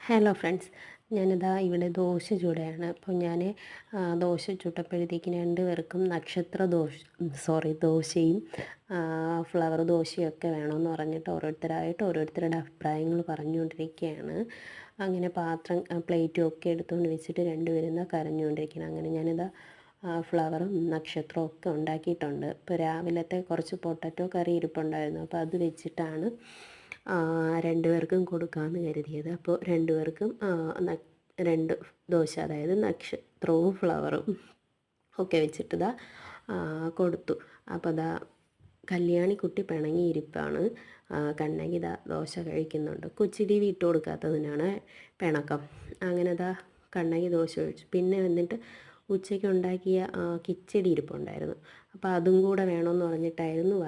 Hello friends, ഞാനിതാ ഇവിടെ ദോശ ചുടുകയാണ്. അപ്പോൾ ഞാൻ ദോശ ചുട്ടപ്പോഴത്തേക്കിന് രണ്ട് പേർക്കും ദോശയും ഫ്ലവർ ദോശയും ഒക്കെ വേണമെന്ന് പറഞ്ഞിട്ട് ഓരോരുത്തരുടെ അഭിപ്രായങ്ങൾ പറഞ്ഞുകൊണ്ടിരിക്കുകയാണ്. അങ്ങനെ പ്ലേറ്റും ഒക്കെ എടുത്തുകൊണ്ട് വെച്ചിട്ട് രണ്ടുപേരും കരഞ്ഞുകൊണ്ടിരിക്കുകയാണ്. അങ്ങനെ ഞാനിതാ ഫ്ലവറും നക്ഷത്രവും ഒക്കെ ഉണ്ടാക്കിയിട്ടുണ്ട്. ഇപ്പോൾ രാവിലത്തെ കുറച്ച് പൊട്ടറ്റോ കറി ഇരിപ്പുണ്ടായിരുന്നു, അപ്പോൾ അത് വെച്ചിട്ടാണ് രണ്ട് പേർക്കും കൊടുക്കാമെന്ന് കരുതിയത്. അപ്പോൾ രണ്ട് പേർക്കും രണ്ട് ദോശ, അതായത് നക്ഷത്രവും ഫ്ലവറും ഒക്കെ വെച്ചിട്ട് കൊടുത്തു. അപ്പോൾ കല്യാണിക്കുട്ടി പിണങ്ങിയിരിപ്പാണ്. കണ്ണകി ദോശ കഴിക്കുന്നുണ്ട്. കൊച്ചു ടി വി ഇട്ട് കൊടുക്കാത്തതിനാണ് പിണക്കം. അങ്ങനെ കണ്ണകി ദോശ കഴിച്ചു. പിന്നെ വന്നിട്ട് ഉച്ചയ്ക്ക് ഉണ്ടാക്കിയ കിച്ചടി ഇരിപ്പുണ്ടായിരുന്നു. അപ്പോൾ അതും കൂടെ വേണമെന്ന് പറഞ്ഞിട്ടായിരുന്നു